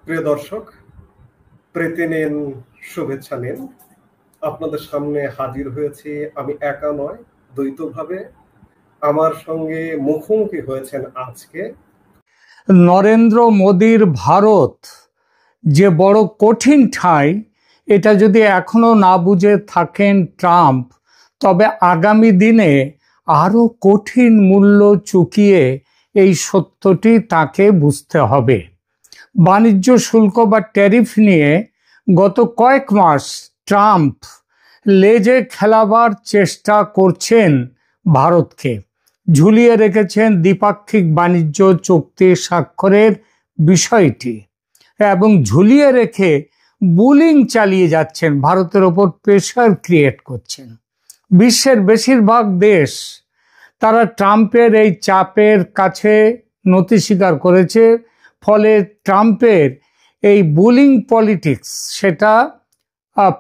প্রিয় দর্শক, প্রীতি নিন, শুভেচ্ছা নিন। আপনাদের সামনে হাজির হয়েছি আমি একা নয়, দ্বৈতভাবে। আমার সঙ্গে মুখোমুখি হয়েছেন আজকে নরেন্দ্র মোদীর ভারত যে বড় কঠিন ঠাঁই, এটা যদি এখনো না বুঝে থাকেন ট্রাম্প, তবে আগামী দিনে আরো কঠিন মূল্য চুকিয়ে এই সত্যটি তাকে বুঝতে হবে। বাণিজ্য শুল্ক বা ট্যারিফ নিয়ে গত কয়েক মাস ট্রাম্প লেজে খেলাবার চেষ্টা করছেন ভারতকে। ঝুলিয়ে রেখেছেন দ্বিপাক্ষিক বাণিজ্য চুক্তি স্বাক্ষরের বিষয়টি এবং ঝুলিয়ে রেখে বুলিং চালিয়ে যাচ্ছেন, ভারতের ওপর প্রেশার ক্রিয়েট করছেন। বিশ্বের বেশিরভাগ দেশ তারা ট্রাম্পের এই চাপের কাছে নতি স্বীকার করেছে। ফলে ট্রাম্পের এই বুলিং পলিটিক্স সেটা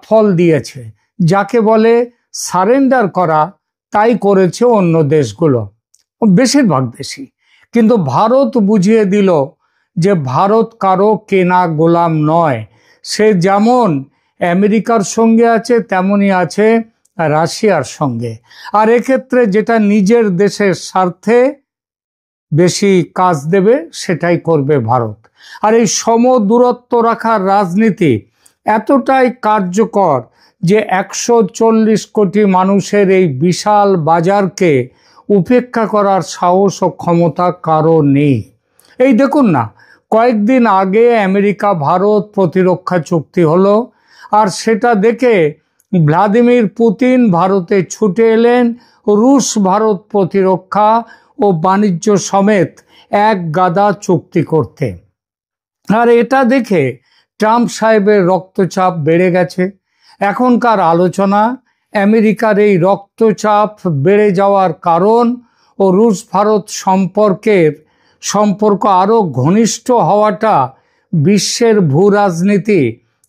ফল দিয়েছে। যাকে বলে সারেন্ডার করা, তাই করেছে অন্য দেশগুলো, বেশিরভাগ দেশই। কিন্তু ভারত বুঝিয়ে দিল যে ভারত কারো কেনা গোলাম নয়। সে যেমন আমেরিকার সঙ্গে আছে তেমনই আছে রাশিয়ার সঙ্গে। আর এক্ষেত্রে যেটা নিজের দেশের স্বার্থে বেশি কাজ দেবে সেটাই করবে ভারত। আর এই সমদূরত্ব রাখার রাজনীতি এতটাই কার্যকর যে 140 কোটি মানুষের এই বিশাল বাজারকে উপেক্ষা করার সাহস ও ক্ষমতা কারো নেই। এই দেখুন না, কয়েকদিন আগে আমেরিকা ভারত প্রতিরক্ষা চুক্তি হলো, আর সেটা দেখে ভ্লাদিমির পুতিন ভারতে ছুটে এলেন রুশ ভারত প্রতিরক্ষা ও বাণিজ্য সমেত এক গাদা চুক্তি করতে। আর এটা দেখে ট্রাম্প সাহেবের রক্তচাপ বেড়ে গেছে। এখনকার আলোচনা আমেরিকার এই রক্তচাপ বেড়ে যাওয়ার কারণ ও রুশ ভারত সম্পর্ক আরো ঘনিষ্ঠ হওয়াটা বিশ্বের ভূ রাজনীতি,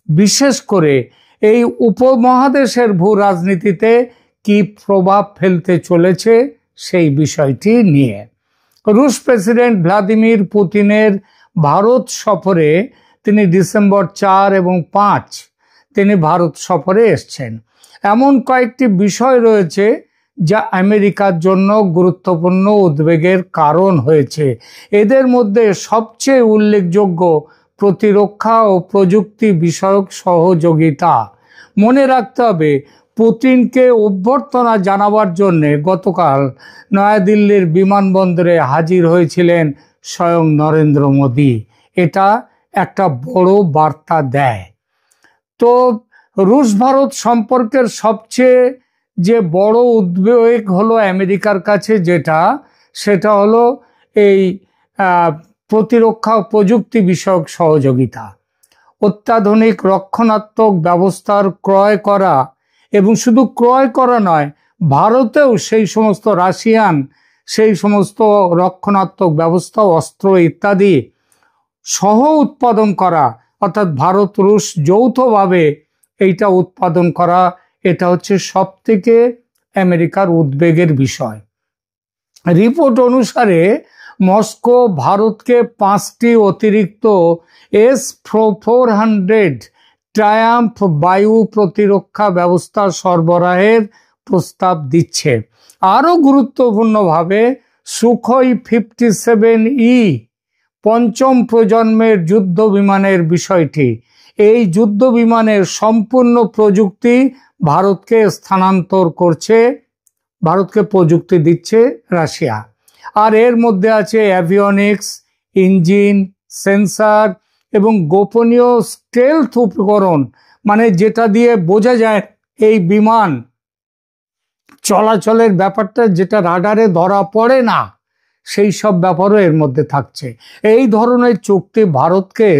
বিশেষ করে এই উপমহাদেশের ভূ রাজনীতিতে কি প্রভাব ফেলতে চলেছে সেই বিষয়টি নিয়ে। রুশ প্রেসিডেন্ট ভ্লাদিমির পুতিনের ভারত সফরে, তিনি ডিসেম্বর 4 এবং 5 তিনি ভারত সফরে এসছেন। এমন কয়েকটি বিষয় রয়েছে যা আমেরিকার জন্য গুরুত্বপূর্ণ উদ্বেগের কারণ হয়েছে। এদের মধ্যে সবচেয়ে উল্লেখযোগ্য প্রতিরক্ষা ও প্রযুক্তি বিষয়ক সহযোগিতা। মনে রাখতে হবে, পুতিনকে অভ্যর্থনা জানাবার জন্যে গতকাল নয়াদিল্লির বিমানবন্দরে হাজির হয়েছিলেন স্বয়ং নরেন্দ্র মোদী। এটা একটা বড় বার্তা দেয়। তো রুশ ভারত সম্পর্কের সবচেয়ে যে বড় উদ্বেগ হলো আমেরিকার কাছে, সেটা হলো এই প্রতিরক্ষা প্রযুক্তি বিষয়ক সহযোগিতা। অত্যাধুনিক রক্ষণাত্মক ব্যবস্থার ক্রয় করা, এবং শুধু ক্রয় করা নয়, ভারতেও সেই সমস্ত রাশিয়ান সেই সমস্ত রক্ষণাত্মক ব্যবস্থা, অস্ত্র ইত্যাদি সহ উৎপাদন করা, অর্থাৎ ভারত রুশ যৌথভাবে এইটা উৎপাদন করা, এটা হচ্ছে সবথেকে আমেরিকার উদ্বেগের বিষয়। রিপোর্ট অনুসারে মস্কো ভারতকে 5টি অতিরিক্ত S-400 ট্রায়াম্ফ বায়ু প্রতিরক্ষা ব্যবস্থা সরবরাহের প্রস্তাব দিচ্ছে। আরও গুরুত্বপূর্ণভাবে সুখোই 57E পঞ্চম প্রজন্মের যুদ্ধ বিমানের বিষয়টি। এই যুদ্ধ বিমানের সম্পূর্ণ প্রযুক্তি ভারতকে স্থানান্তর করছে, ভারতকে প্রযুক্তি দিচ্ছে রাশিয়া। আর এর মধ্যে আছে অ্যাভিওনিক্স, ইঞ্জিন, সেন্সার এবং গোপনীয় স্টেলথ উপকরণ, মানে যেটা দিয়ে বোঝা যায় এই বিমান চলাচলের ব্যাপারটা, যেটা রাডারে ধরা পড়ে না, সেই সব ব্যাপারও এর মধ্যে থাকছে। এই ধরনের চুক্তি ভারতকে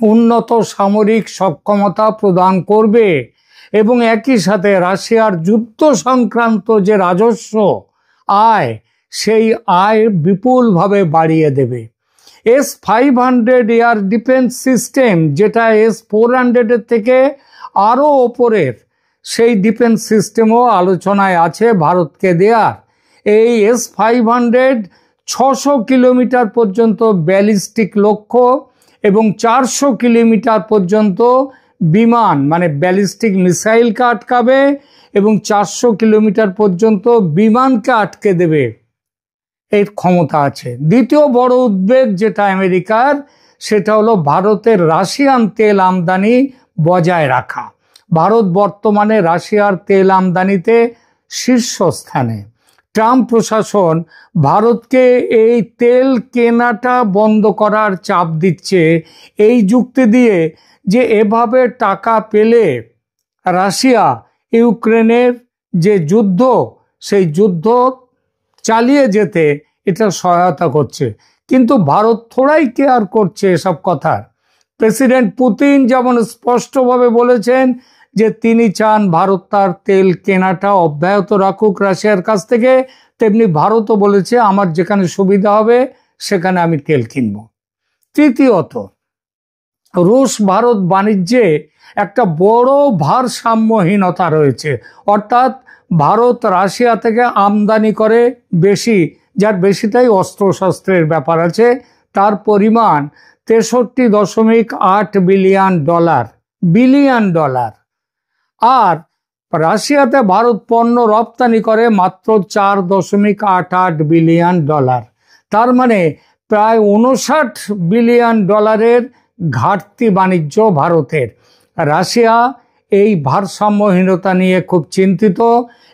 উন্নত সামরিক সক্ষমতা প্রদান করবে এবং একই সাথে রাশিয়ার যুদ্ধ সংক্রান্ত যে রাজস্ব আয়, সেই আয় বিপুলভাবে বাড়িয়ে দেবে। S-500 এয়ার ডিফেন্স সিস্টেম, যেটা S-400 এর থেকে আরও ওপরের, সেই ডিফেন্স সিস্টেমও আলোচনায় আছে ভারতকে দেয়ার। এই S-500 600 কিলোমিটার পর্যন্ত ব্যালিস্টিক লক্ষ্য এবং 400 কিলোমিটার পর্যন্ত বিমান মানে ব্যালিস্টিক মিসাইলকে আটকাবে এবং 400 কিলোমিটার পর্যন্ত বিমানকে আটকে দেবে, এর ক্ষমতা আছে। দ্বিতীয় বড় উদ্বেগ যেটা আমেরিকার, সেটা হলো ভারতের রাশিয়ান তেল আমদানি বজায় রাখা। ভারত বর্তমানে রাশিয়ার তেল আমদানিতে শীর্ষস্থানে। ট্রাম্প প্রশাসন ভারতকে এই তেল কেনাটা বন্ধ করার চাপ দিচ্ছে এই যুক্তি দিয়ে যে এভাবে টাকা পেলে রাশিয়া ইউক্রেনের যে যুদ্ধ, সেই যুদ্ধ চালিয়ে যেতে এটা সহায়তা করছে। কিন্তু ভারত থোড়াই কেয়ার করছে এসব কথার। প্রেসিডেন্ট পুতিন যেমন স্পষ্টভাবে বলেছেন যে তিনি চান ভারত তার তেল কেনাটা অব্যাহত রাখুক রাশিয়ার কাছ থেকে, তেমনি ভারতও বলেছে আমার যেখানে সুবিধা হবে সেখানে আমি তেল কিনব। তৃতীয়ত, রুশ ভারত বাণিজ্যে একটা বড় ভারসাম্যহীনতা রয়েছে, অর্থাৎ ভারত রাশিয়া থেকে আমদানি করে বেশি, যার বেশিটাই অস্ত্রশস্ত্রের ব্যাপার আছে। তার পরিমাণ 63.8 বিলিয়ন ডলার। আর রাশিয়াতে ভারত পণ্য রপ্তানি করে মাত্র 4.88 বিলিয়ন ডলার। তার মানে প্রায় 59 বিলিয়ন ডলারের ঘাটতি বাণিজ্য ভারতের। রাশিয়া এই ভারসাম্যহীনতা নিয়ে খুব চিন্তিত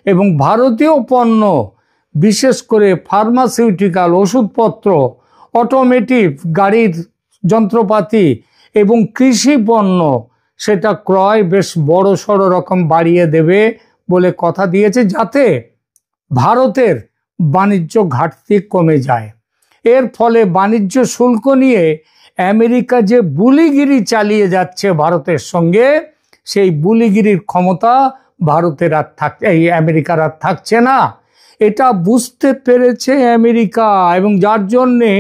এবং ভারতীয় পণ্য, বিশেষ করে ফার্মাসিউটিক্যাল, ওষুধপত্র, অটোমেটিভ গাড়ির যন্ত্রপাতি এবং কৃষি পণ্য, সেটা ক্রয় বেশ বড় সড়ো রকম বাড়িয়ে দেবে বলে কথা দিয়েছে, যাতে ভারতের বাণিজ্য ঘাটতি কমে যায়। এর ফলে বাণিজ্য শুল্ক নিয়ে আমেরিকা যে বুলিগিরি চালিয়ে যাচ্ছে ভারতের সঙ্গে, সেই বুলিগিরির ক্ষমতা ভারতের আর আমেরিকার আর থাকছে না। এটা বুঝতে পেরেছে আমেরিকা, এবং যার জন্যে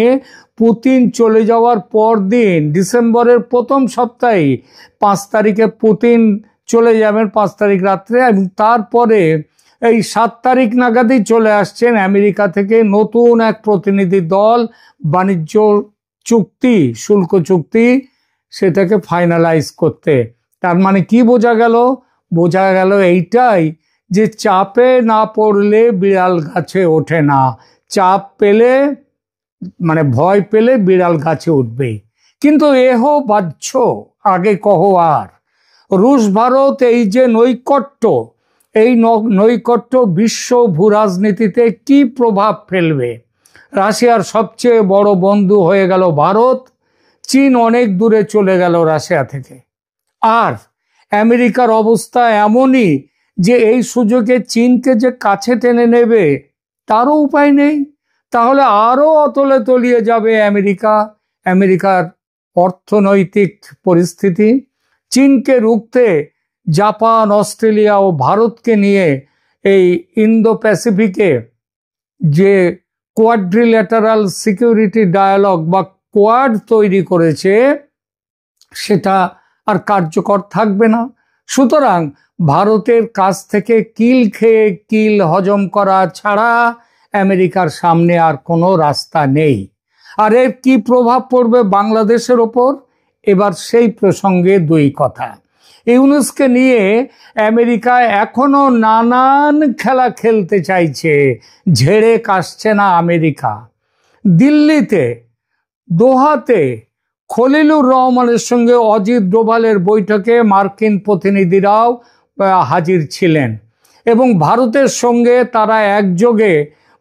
পুতিন চলে যাওয়ার পর দিন, ডিসেম্বরের প্রথম সপ্তাহে 5 তারিখে পুতিন চলে যাবেন, 5 তারিখ রাত্রে, এবং তারপরে এই 7 তারিখ নাগাদই চলে আসছেন আমেরিকা থেকে নতুন এক প্রতিনিধি দল বাণিজ্য চুক্তি, শুল্ক চুক্তি, সেটাকে ফাইনালাইজ করতে। তার মানে কি বোঝা গেল? বোঝা গেল এইটাই যে চাপে না পড়লে বিড়াল গাছে ওঠে না, চাপ পেলে মানে ভয় পেলে বিড়াল গাছে উঠবে। কিন্তু এহ বাহ্য, আগে কহো আর। রুশ ভারত এই যে নৈকট্য, এই নৈকট্য বিশ্ব ভূরাজনীতিতে কি প্রভাব ফেলবে? রাশিয়ার সবচেয়ে বড় বন্ধু হয়ে গেল ভারত, চীন অনেক দূরে চলে গেল রাশিয়া থেকে। আর আমেরিকার অবস্থা এমনই যে এই সুযোগে চীনকে যে কাছে টেনে নেবে তারও উপায় নেই। তাহলে আরো অতলে তলিয়ে যাবে আমেরিকার অর্থনৈতিক পরিস্থিতি। চীনকে রুখতে জাপান, অস্ট্রেলিয়া ও ভারতকে নিয়ে এই ইন্দো প্যাসিফিকে যে কোয়াড্রিল্যাটারাল সিকিউরিটি ডায়ালগ বা কোয়াড তৈরি করেছে, সেটা আর কার্যকর থাকবে না। সুতরাং ভারতের কাছ থেকে কিল খেয়ে কিল হজম করা ছাড়া আমেরিকার সামনে আর কোনো রাস্তা নেই। আর এর কি প্রভাব পড়বে বাংলাদেশের ওপর? এবার সেই প্রসঙ্গে দুই কথা। ইউনুসকে নিয়ে আমেরিকা এখনো নানান খেলা খেলতে চাইছে, ঝেড়ে কাশছে না আমেরিকা। দিল্লিতে, দোহাতে খলিলুর রহমানের সঙ্গে অজিত ডোভালের বৈঠকে মার্কিন প্রতিনিধিরাও হাজির ছিলেন এবং ভারতের সঙ্গে তারা একযোগে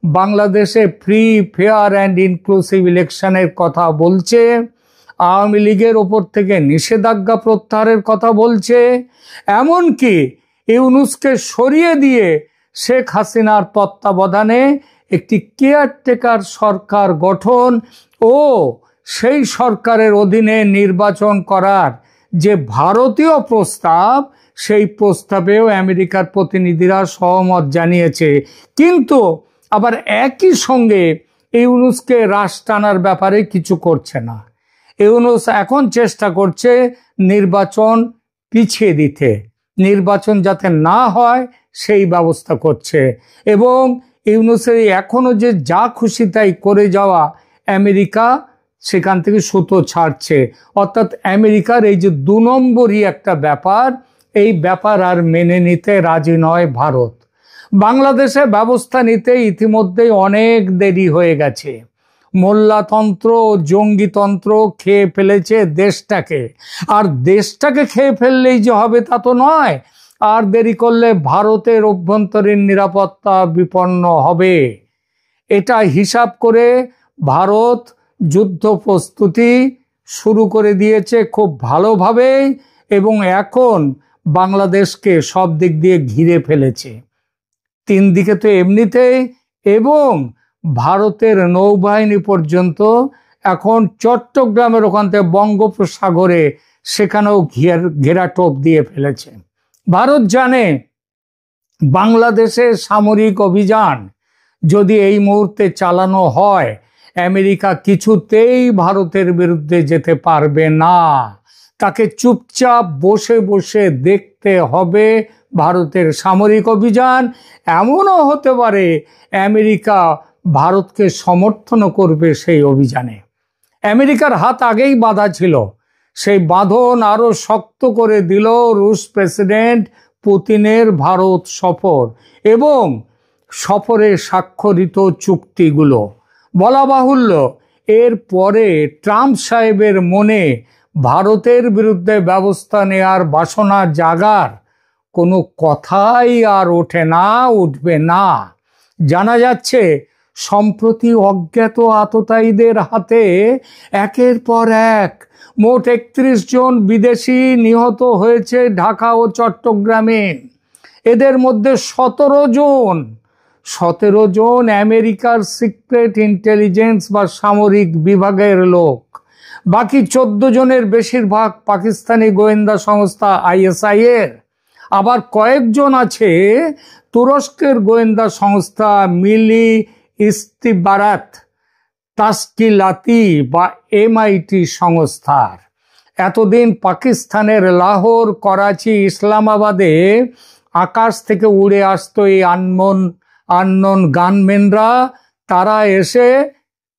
বাংলাদেশে ফ্রি, ফেয়ার অ্যান্ড ইনক্লুসিভ ইলেকশনের কথা বলছে, আওয়ামী লীগের ওপর থেকে নিষেধাজ্ঞা প্রত্যাহারের কথা বলছে, এমনকি ইউনুসকে সরিয়ে দিয়ে শেখ হাসিনার তত্ত্বাবধানে একটি কেয়ারটেকার সরকার গঠন ও সেই সরকারের অধীনে নির্বাচন করার যে ভারতীয় প্রস্তাব, সেই প্রস্তাবেও আমেরিকার প্রতিনিধিরা সহমত জানিয়েছে। কিন্তু আবার একই সঙ্গে ইউনুসকে রাশ টানার ব্যাপারে কিছু করছে না। ইউনুস এখন চেষ্টা করছে নির্বাচন পিছিয়ে দিতে, নির্বাচন যাতে না হয় সেই ব্যবস্থা করছে। এবং ইউনুসের এখনো যে যা খুশি তাই করে যাওয়া আমেরিকা সেখান থেকে সুতো ছাড়ছে। অর্থাৎ আমেরিকার এই যে 2 নম্বরই একটা ব্যাপার, এই ব্যাপার আর মেনে নিতে রাজি নয় ভারত। বাংলাদেশে ব্যবস্থা নিতে ইতিমধ্যেই অনেক দেরি হয়ে গেছে। মোল্লাতন্ত্র, জঙ্গিতন্ত্র খেয়ে ফেলেছে দেশটাকে। আর দেশটাকে খেয়ে ফেললেই যে হবে তা তো নয়, আর দেরি করলে ভারতের অভ্যন্তরীণ নিরাপত্তা বিপন্ন হবে। এটা হিসাব করে ভারত যুদ্ধ প্রস্তুতি শুরু করে দিয়েছে খুব ভালোভাবেই, এবং এখন বাংলাদেশকে সব দিক দিয়ে ঘিরে ফেলেছে। 3 দিকে তো এমনিতেই, এবং ভারতের নৌবাহিনী পর্যন্ত এখন চট্টগ্রামের ওখান থেকে বঙ্গোপসাগরে সেখানেও ঘেরাটোপ দিয়ে ফেলেছে। ভারত জানে বাংলাদেশের সামরিক অভিযান যদি এই মুহূর্তে চালানো হয়, আমেরিকা কিছুতেই ভারতের বিরুদ্ধে যেতে পারবে না। তাকে চুপচাপ বসে বসে দেখতে হবে ভারতের সামরিক অভিযান। এমনও হতে পারে আমেরিকা ভারতকে সমর্থন করবে সেই অভিযানে। আমেরিকার হাত আগেই বাঁধা ছিল, সেই বাঁধন আরো শক্ত করে দিল রুশ প্রেসিডেন্ট পুতিনের ভারত সফর এবং সফরে স্বাক্ষরিত চুক্তিগুলো। বলা বাহুল্য, এর পরে ট্রাম্প সাহেবের মনে ভারতের বিরুদ্ধে ব্যবস্থা নেওয়ার বাসনা জাগার কোনো কথাই আর ওঠে না, উঠবে না। জানা যাচ্ছে সম্প্রতি অজ্ঞাত আততায়ীদের হাতে একের পর এক মোট 31 জন বিদেশি নিহত হয়েছে ঢাকা ও চট্টগ্রামে। এদের মধ্যে 17 জন আমেরিকার সিক্রেট ইন্টেলিজেন্স বা সামরিক বিভাগের লোক। বাকি 14 জনের বেশিরভাগ পাকিস্তানি গোয়েন্দা সংস্থা ISI এর। আবার কয়েকজন আছে তুরস্কের গোয়েন্দা সংস্থা মিলি ইস্তিবারাত তাশকিলাতি বা MIT সংস্থার। এতদিন পাকিস্তানের লাহোর, করাচি, ইসলামাবাদে আকাশ থেকে উড়ে আসতো এই আননোন গানম্যানরা। তারা এসে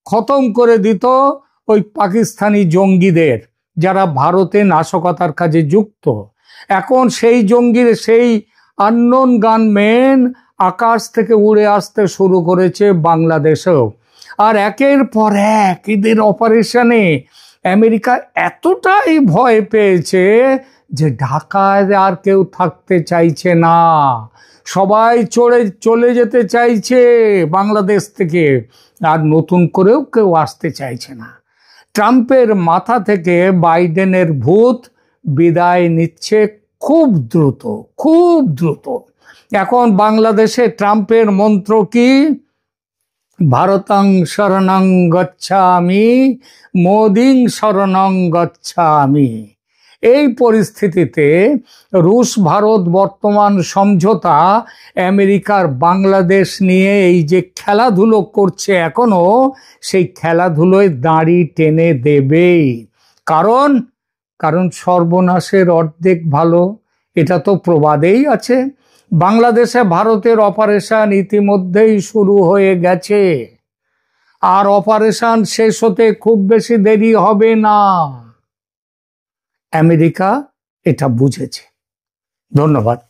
খতম করে দিত ওই পাকিস্তানি জঙ্গিদের যারা ভারতে নাশকতার কাজে যুক্ত। এখন সেই জঙ্গির, সেই আননোন গানম্যান আকাশ থেকে উড়ে আসতে শুরু করেছে বাংলাদেশেও। আর একের পর এক এদের অপারেশনে আমেরিকা এতটাই ভয় পেয়েছে যে ঢাকায় আর কেউ থাকতে চাইছে না। সবাই চলে যেতে চাইছে বাংলাদেশ থেকে, আর নতুন করেও কেউ আসতে চাইছে না। ট্রাম্পের মাথা থেকে বাইডেনের ভূত বিদায় নিচ্ছে খুব দ্রুত, খুব দ্রুত। এখন বাংলাদেশে ট্রাম্পের মন্ত্র কি? ভারতং শরণং গচ্ছামি, মোদিং শরণং গচ্ছামি। এই পরিস্থিতিতে রুশ ভারত বর্তমান সমঝোতা আমেরিকার বাংলাদেশ নিয়ে এই যে খেলাধুলো করছে এখনো, সেই খেলাধুলোয় দাড়ি টেনে দেবেই। কারণ সর্বনাশের অর্ধেক ভালো, এটা তো প্রবাদেই আছে। বাংলাদেশে ভারতের অপারেশন ইতিমধ্যেই শুরু হয়ে গেছে, আর অপারেশন শেষ হতে খুব বেশি দেরি হবে না। আমেরিকা এটা বুঝেছে। ধন্যবাদ।